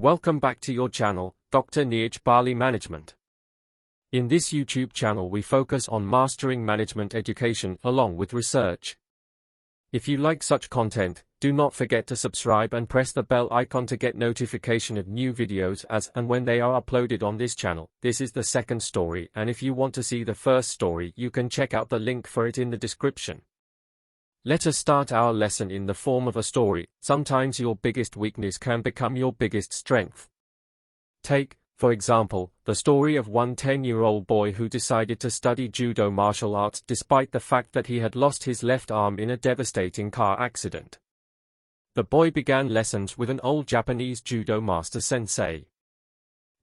Welcome back to your channel, Dr. Neeraj Bali Management. In this YouTube channel we focus on mastering management education along with research. If you like such content, do not forget to subscribe and press the bell icon to get notification of new videos as and when they are uploaded on this channel. This is the second story, and if you want to see the first story you can check out the link for it in the description. Let us start our lesson in the form of a story. Sometimes your biggest weakness can become your biggest strength. Take, for example, the story of one 10-year-old boy who decided to study judo martial arts despite the fact that he had lost his left arm in a devastating car accident. The boy began lessons with an old Japanese judo master sensei.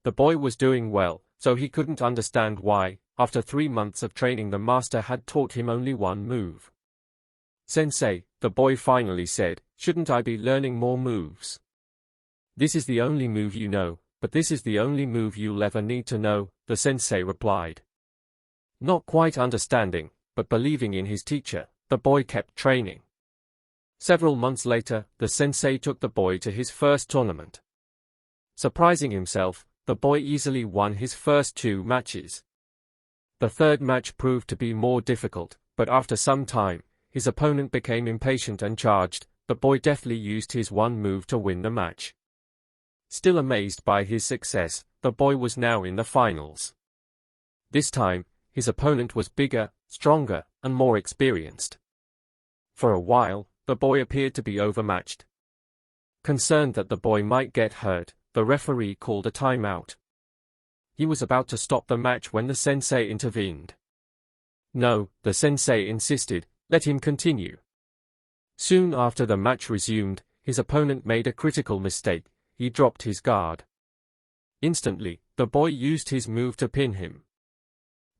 The boy was doing well, so he couldn't understand why, after 3 months of training, the master had taught him only one move. "Sensei," the boy finally said, "shouldn't I be learning more moves? This is the only move you know, but this is the only move you'll ever need to know," the sensei replied. Not quite understanding, but believing in his teacher, the boy kept training. Several months later, the sensei took the boy to his first tournament. Surprising himself, the boy easily won his first 2 matches. The third match proved to be more difficult, but after some time, his opponent became impatient and charged. The boy deftly used his one move to win the match. Still amazed by his success, the boy was now in the finals. This time, his opponent was bigger, stronger, and more experienced. For a while, the boy appeared to be overmatched. Concerned that the boy might get hurt, the referee called a timeout. He was about to stop the match when the sensei intervened. "No," the sensei insisted, "let him continue." Soon after the match resumed, his opponent made a critical mistake. He dropped his guard. Instantly, the boy used his move to pin him.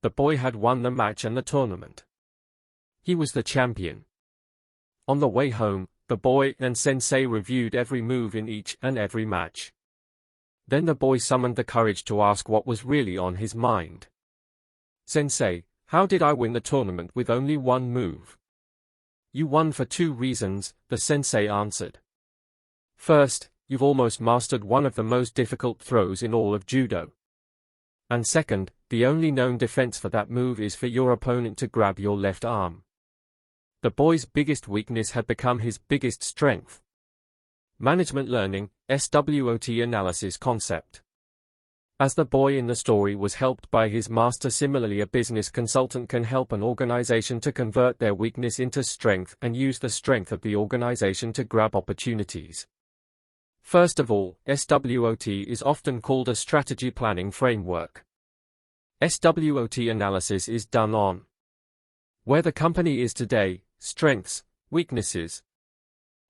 The boy had won the match and the tournament. He was the champion. On the way home, the boy and sensei reviewed every move in each and every match. Then the boy summoned the courage to ask what was really on his mind. "Sensei, how did I win the tournament with only one move?" "You won for 2 reasons, the sensei answered. "First, you've almost mastered one of the most difficult throws in all of judo. And second, the only known defense for that move is for your opponent to grab your left arm." The boy's biggest weakness had become his biggest strength. Management Learning, SWOT Analysis Concept. As the boy in the story was helped by his master, similarly a business consultant can help an organization to convert their weakness into strength and use the strength of the organization to grab opportunities. First of all, SWOT is often called a strategy planning framework. SWOT analysis is done on where the company is today, strengths, weaknesses,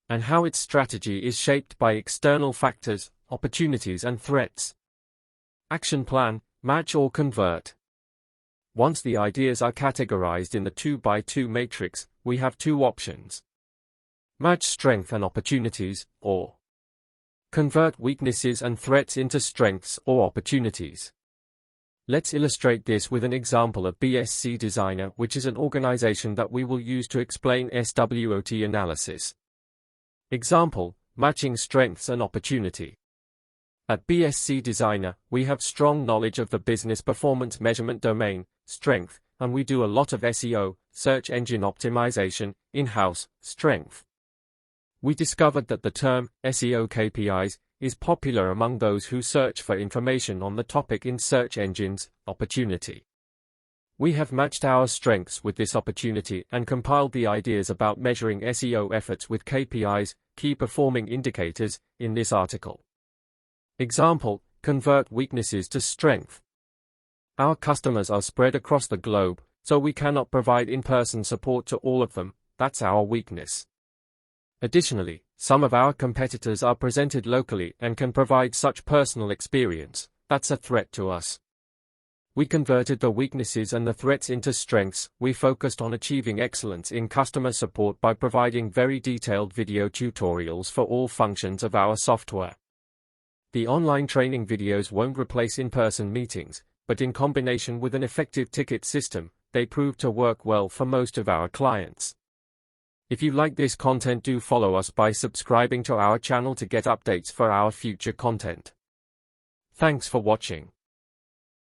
and how its strategy is shaped by external factors, opportunities and threats. Action plan, match or convert. Once the ideas are categorized in the 2x2 matrix, we have 2 options. Match strength and opportunities, or convert weaknesses and threats into strengths or opportunities. Let's illustrate this with an example of BSC Designer, which is an organization that we will use to explain SWOT analysis. Example, matching strengths and opportunity. At BSC Designer, we have strong knowledge of the business performance measurement domain, strength, and we do a lot of SEO, search engine optimization, in-house, strength. We discovered that the term, SEO KPIs, is popular among those who search for information on the topic in search engines, opportunity. We have matched our strengths with this opportunity and compiled the ideas about measuring SEO efforts with KPIs, key performing indicators, in this article. Example, convert weaknesses to strength. Our customers are spread across the globe, so we cannot provide in-person support to all of them. That's our weakness. Additionally, some of our competitors are presented locally and can provide such personal experience. That's a threat to us. We converted the weaknesses and the threats into strengths. We focused on achieving excellence in customer support by providing very detailed video tutorials for all functions of our software. The online training videos won't replace in-person meetings, but in combination with an effective ticket system, they prove to work well for most of our clients. If you like this content, do follow us by subscribing to our channel to get updates for our future content. Thanks for watching.